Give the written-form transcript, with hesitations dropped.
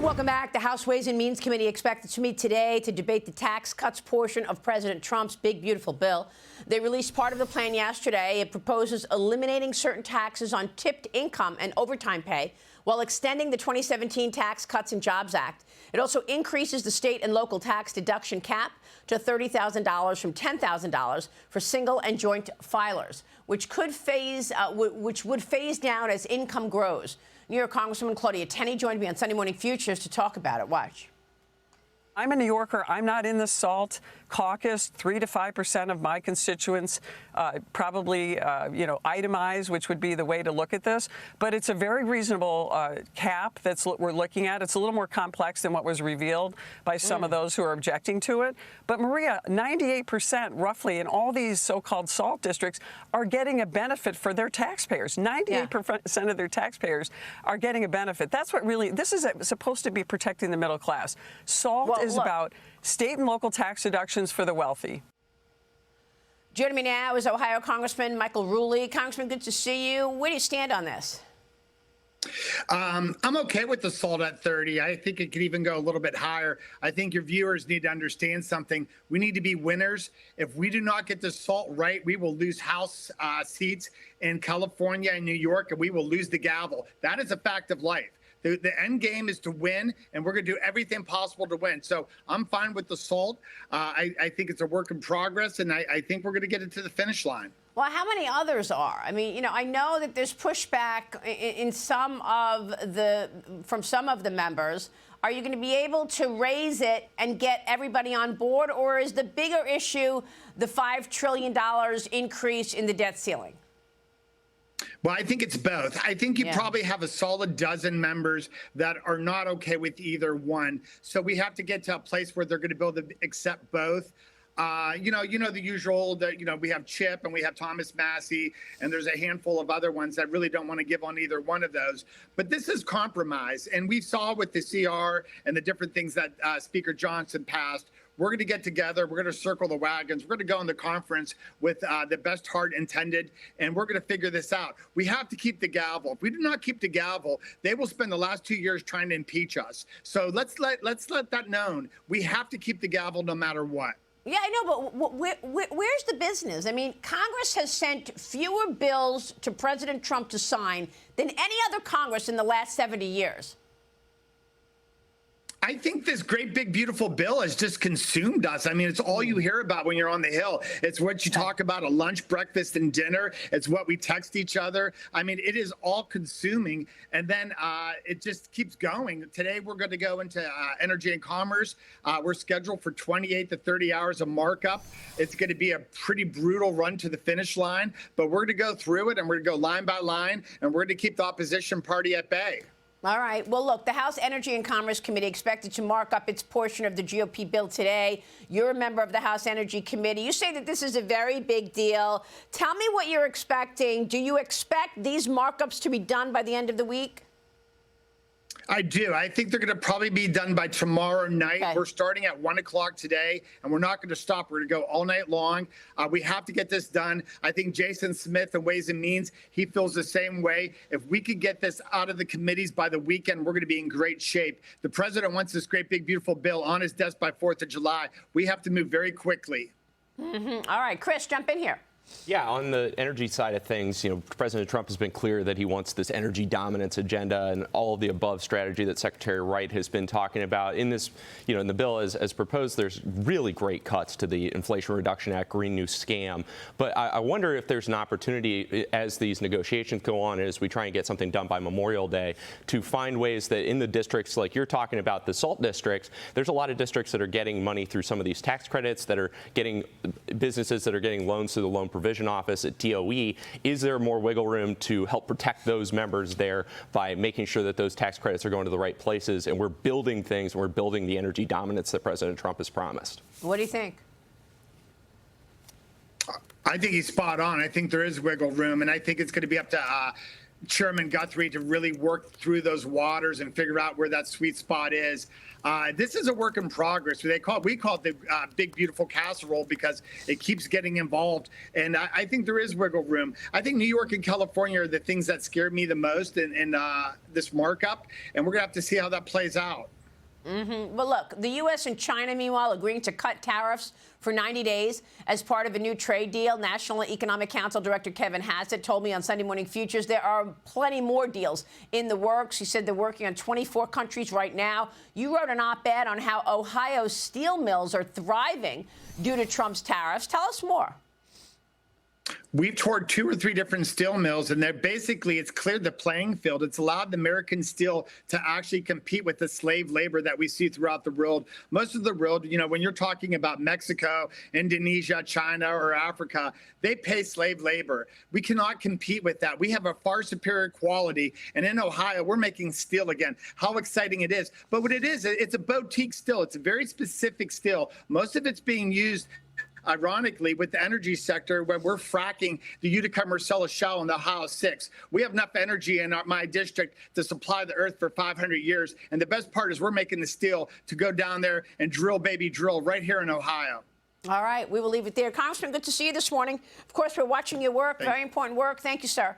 Welcome back. The House Ways and Means Committee expected to meet today to debate the tax cuts portion of President Trump's big, beautiful bill. They released part of the plan yesterday. It proposes eliminating certain taxes on tipped income and overtime pay while extending the 2017 Tax Cuts and Jobs Act. It also increases the state and local tax deduction cap to $30,000 from $10,000 for single and joint filers, which would phase down as income grows. New York Congresswoman Claudia Tenney joined me on Sunday Morning Futures to talk about it. Watch. I'm a New Yorker. I'm not in the SALT caucus. 3 to 5% of my constituents probably, itemize, which would be the way to look at this. But it's a very reasonable cap that's what we're looking at. It's a little more complex than what was revealed by some of those who are objecting to it. But Maria, 98% roughly in all these so-called SALT districts are getting a benefit for their taxpayers. 98% of their taxpayers are getting a benefit. That's what really, this is supposed to be protecting the middle class. SALT is about state and local tax deductions for the wealthy. Joining me now is Ohio Congressman Michael Rulli. Congressman, good to see you. Where do you stand on this? I'm okay with the SALT at 30. I think it could even go a little bit higher. I think your viewers need to understand something. We need to be winners. If we do not get the SALT right, we will lose House seats in California and New York, and we will lose the gavel. That is a fact of life. The end game is to win, and we're going to do everything possible to win. So I'm fine with the SALT. I think it's a work in progress, and I think we're going to get it to the finish line. Well, how many others are? I mean, I know that there's pushback from some of the members. Are you going to be able to raise it and get everybody on board, or is the bigger issue the $5 trillion increase in the debt ceiling? Well, I think it's both. I think you probably have a solid dozen members that are not okay with either one. So we have to get to a place where they're going to be able to accept both. The usual that, we have Chip and we have Thomas Massey, and there's a handful of other ones that really don't want to give on either one of those. But this is compromise. And we saw with the CR and the different things that Speaker Johnson passed. We're going to get together. We're going to circle the wagons. We're going to go in the conference with the best heart intended, and we're going to figure this out. We have to keep the gavel. If we do not keep the gavel, they will spend the last 2 years trying to impeach us. So let's let that known. We have to keep the gavel no matter what. Yeah, I know, but where's the business? I mean, Congress has sent fewer bills to President Trump to sign than any other Congress in the last 70 years. I think this great, big, beautiful bill has just consumed us. I mean, it's all you hear about when you're on the Hill. It's what you talk about at lunch, breakfast, and dinner. It's what we text each other. I mean, it is all consuming. And then it just keeps going. Today, we're going to go into energy and commerce. We're scheduled for 28 to 30 hours of markup. It's going to be a pretty brutal run to the finish line. But we're going to go through it, and we're going to go line by line, and we're going to keep the opposition party at bay. All right. Well, look, the House Energy and Commerce Committee expected to mark up its portion of the GOP bill today. You're a member of the House Energy Committee. You say that this is a very big deal. Tell me what you're expecting. Do you expect these markups to be done by the end of the week? I do. I think they're going to probably be done by tomorrow night. Okay. We're starting at 1 o'clock today, and we're not going to stop. We're going to go all night long. We have to get this done. I think Jason Smith and Ways and Means, he feels the same way. If we could get this out of the committees by the weekend, we're going to be in great shape. The president wants this great, big, beautiful bill on his desk by 4th of July. We have to move very quickly. All right, Chris, jump in here. Yeah, on the energy side of things, President Trump has been clear that he wants this energy dominance agenda and all of the above strategy that Secretary Wright has been talking about. In this, in the bill as proposed, there's really great cuts to the Inflation Reduction Act, Green New Scam. But I wonder if there's an opportunity as these negotiations go on, as we try and get something done by Memorial Day, to find ways that in the districts, like you're talking about, the SALT districts, there's a lot of districts that are getting money through some of these tax credits, that are getting businesses that are getting loans through the Loan Provision Office at DOE. Is there more wiggle room to help protect those members there by making sure that those tax credits are going to the right places, and we're building things, and we're building the energy dominance that President Trump has promised? What do you think? I think he's spot on. I think there is wiggle room, and I think it's going to be up to Chairman Guthrie to really work through those waters and figure out where that sweet spot is. This is a work in progress. We call it the big, beautiful casserole because it keeps getting involved. And I think there is wiggle room. I think New York and California are the things that scare me the most in this markup. And we're going to have to see how that plays out. Well, look, the U.S. and China, meanwhile, agreeing to cut tariffs for 90 days as part of a new trade deal. National Economic Council Director Kevin Hassett told me on Sunday Morning Futures there are plenty more deals in the works. He said they're working on 24 countries right now. You wrote an op-ed on how Ohio's steel mills are thriving due to Trump's tariffs. Tell us more. We've toured 2 or 3 different steel mills, and they're basically, it's cleared the playing field. It's allowed the American steel to actually compete with the slave labor that we see throughout the world. Most of the world, you know, when you're talking about Mexico, Indonesia, China, or Africa, they pay slave labor. We cannot compete with that. We have a far superior quality. And in Ohio, we're making steel again. How exciting it is. But what it is, it's a boutique steel. It's a very specific steel. Most of it's being used ironically, with the energy sector, when we're fracking the Utica Marcellus Shale in the Ohio 6, we have enough energy in my district to supply the earth for 500 years. And the best part is we're making the steel to go down there and drill, baby, drill right here in Ohio. All right, we will leave it there. Congressman, good to see you this morning. Of course, we're watching your work. Very important work. Thank you, sir.